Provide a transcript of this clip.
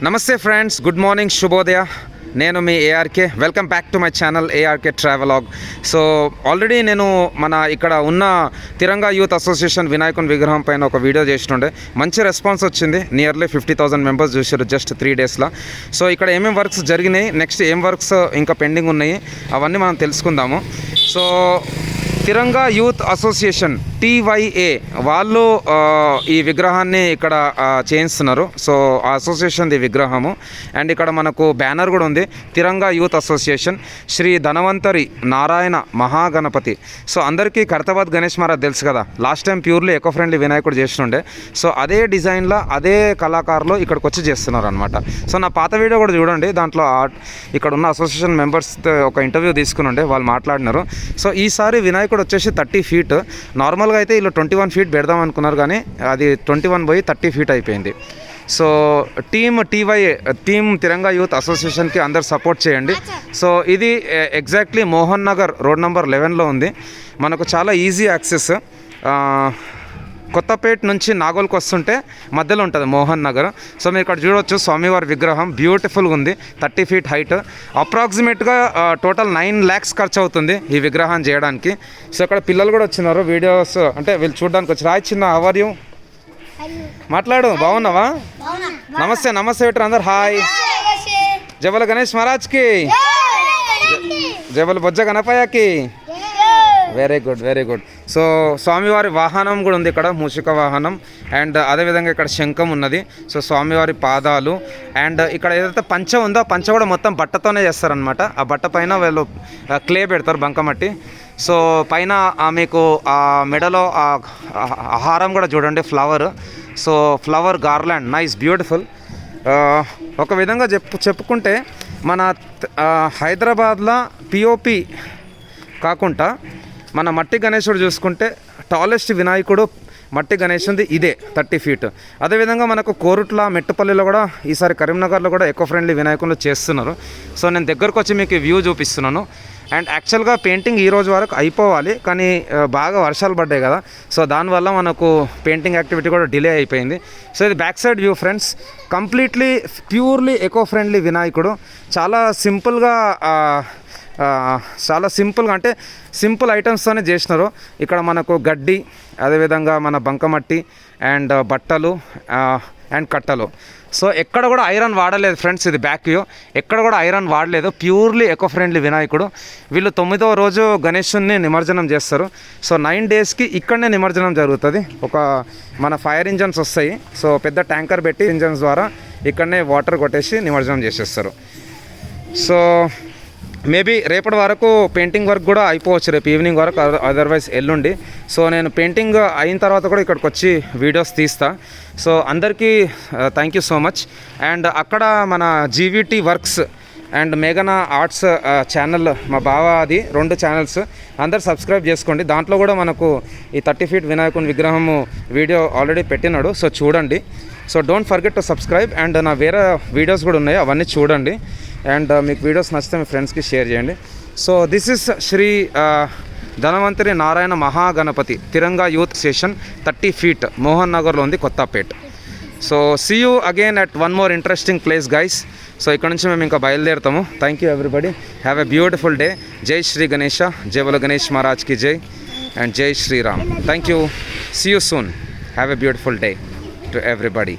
నమస్తే friends, good morning, శుభోదయ. నేను మీ ARK. Welcome back to my channel ARK travelogue. So already నేను మన ఇక్కడ ఉన్న తిరంగా యూత్ అసోసియేషన్ వినాయకుని విగ్రహం పైన ఒక వీడియో చేస్తుండే. మంచి రెస్పాన్స్ వచ్చింది. నియర్లీ 50,000 మెంబర్స్ చూసారు జస్ట్ 3 డేస్లో. సో ఇక్కడ ఏమేమి వర్క్స్ జరిగినాయి, నెక్స్ట్ ఏం వర్క్స్ ఇంకా పెండింగ్ ఉన్నాయి, అవన్నీ మనం తెలుసుకుందాము. సో తిరంగా యూత్ అసోసియేషన్ TYA వాళ్ళు ఈ విగ్రహాన్ని ఇక్కడ చేయిస్తున్నారు. సో ఆ అసోసియేషన్ది విగ్రహము. అండ్ ఇక్కడ మనకు బ్యానర్ కూడా ఉంది, Tiranga youth association Shri Dhanvantari Narayana Mahaganapati. So అందరికీ కర్తవాద్ గణేష్ మహారాజ్ తెలుసు కదా, last time purely eco friendly వినాయకుడు చేస్తుండే. సో అదే డిజైన్లో అదే కళాకారులు ఇక్కడికి వచ్చి చేస్తున్నారు అనమాట. సో నా పాత వీడియో కూడా చూడండి, దాంట్లో ఇక్కడ ఉన్న అసోసియేషన్ మెంబర్స్తో ఒక ఇంటర్వ్యూ తీసుకుని ఉండే, వాళ్ళు మాట్లాడినారు. సో ఈసారి వినాయకుడు వచ్చేసి 30 ఫీట్. నార్మల్గా అయితే ఇలా 21 ఫీట్ పెడదాం అనుకున్నారు, కానీ అది 21 పోయి 30 ఫీట్ అయిపోయింది. సో టీమ్ తిరంగా యూత్ అసోసియేషన్కి అందరు సపోర్ట్ చేయండి. సో ఇది exactly Mohan Nagar road number 11లో ఉంది. మనకు చాలా ఈజీ యాక్సెస్. కొత్తపేట నుంచి నాగోల్కి వస్తుంటే మధ్యలో ఉంటుంది మోహన్ నగర్. సో మీరు ఇక్కడ చూడవచ్చు స్వామివారి విగ్రహం బ్యూటిఫుల్గా ఉంది, 30 ఫీట్ హైట్. అప్రాక్సిమేట్గా టోటల్ 9 lakhs ఖర్చు అవుతుంది ఈ విగ్రహాన్ని చేయడానికి. సో ఇక్కడ పిల్లలు కూడా వచ్చినారు, వీడియోస్ అంటే వీళ్ళు చూడడానికి వచ్చి. రాయ్ చిన్న, హౌ యూ? మాట్లాడు, బాగున్నావా? నమస్తే నమస్తే పెట్టరు అందరు. హాయ్. జబల గణేష్ మహారాజ్కి, జబల బొజ్జ గణపయ్యకి. Very good, very good. So స్వామివారి వాహనం కూడా ఉంది ఇక్కడ, మూషిక వాహనం. అండ్ అదేవిధంగా ఇక్కడ శంఖం ఉన్నది. సో స్వామివారి పాదాలు. అండ్ ఇక్కడ ఏదైతే పంచ ఉందో ఆ పంచ కూడా మొత్తం బట్టతోనే చేస్తారనమాట. ఆ బట్ట పైన వీళ్ళు క్లే పెడతారు, బంకమట్టి. సో పైన మీకు ఆ మెడలో ఆహారం కూడా చూడండి, flower. So flower garland, nice, beautiful. ఒక విధంగా చెప్పుకుంటే మన హైదరాబాద్లో POP కాకుండా మన మట్టి గణేశుడు చూసుకుంటే టాలెస్ట్ వినాయకుడు మట్టి గణేశుడి ఇదే 30 ఫీట్. అదేవిధంగా మనకు కోరుట్ల, మెట్టుపల్లిలో కూడా ఈసారి కరీంనగర్లో కూడా ఎకో ఫ్రెండ్లీ వినాయకులు చేస్తున్నారు. సో నేను దగ్గరకు వచ్చి మీకు వ్యూ చూపిస్తున్నాను. అండ్ యాక్చువల్గా పెయింటింగ్ ఈ రోజు వరకు అయిపోవాలి, కానీ బాగా వర్షాలు పడ్డాయి కదా, సో దానివల్ల మనకు పెయింటింగ్ యాక్టివిటీ కూడా డిలే అయిపోయింది. సో ఇది back side view friends. Completely purely eco friendly వినాయకుడు. చాలా సింపుల్గా అంటే సింపుల్ ఐటమ్స్తోనే చేసినారు. ఇక్కడ మనకు గడ్డి, అదేవిధంగా మన బంకమట్టి అండ్ బట్టలు అండ్ కట్టలు. సో ఎక్కడ కూడా ఐరన్ వాడలేదు ఫ్రెండ్స్. ఇది బ్యాక్ వ్యూ, ఎక్కడ కూడా ఐరన్ వాడలేదు. ప్యూర్లీ ఎకో ఫ్రెండ్లీ వినాయకుడు. వీళ్ళు 9వ రోజు గణేశుని నిమజ్జనం చేస్తారు. సో 9 డేస్కి ఇక్కడనే నిమజ్జనం జరుగుతుంది. ఒక మన ఫైర్ ఇంజన్స్ వస్తాయి. సో పెద్ద ట్యాంకర్ పెట్టి ఇంజన్స్ ద్వారా ఇక్కడనే వాటర్ కొట్టేసి నిమజ్జనం చేసేస్తారు. సో మేబీ రేపటి వరకు పెయింటింగ్ వర్క్ కూడా అయిపోవచ్చు, రేపు ఈవినింగ్ వరకు, అదర్వైజ్ ఎల్లుండి. సో నేను పెయింటింగ్ అయిన తర్వాత కూడా ఇక్కడికి వచ్చి వీడియోస్ తీస్తా. సో అందరికీ thank you so much. And అక్కడ మన GVT వర్క్స్ అండ్ మేఘనా ఆర్ట్స్ ఛానల్, మా బావ అది 2 ఛానల్స్, అందరు సబ్స్క్రైబ్ చేసుకోండి. దాంట్లో కూడా మనకు ఈ 30 ఫీట్ వినాయకుని విగ్రహము వీడియో ఆల్రెడీ పెట్టినాడు. సో చూడండి. So don't forget to subscribe. And నా వేరే వీడియోస్ కూడా ఉన్నాయి, అవన్నీ చూడండి. అండ్ మీకు వీడియోస్ నచ్చితే మీ ఫ్రెండ్స్కి షేర్ చేయండి. So this is Shri Dhanvantari Narayana Mahaganapati Tiranga youth station 30 feet Mohan నగర్లో ఉంది, Kothapet. So see you again at one more interesting place guys. So ఇక్కడ నుంచి మేము ఇంకా బయలుదేరుతాము. Thank you everybody. Have a beautiful day. Jai Shri Ganesha, జై బోలో గణేష్ మహారాజ్కి జై, అండ్ జై Shriram. Thank you. See you soon. Have a beautiful day to everybody.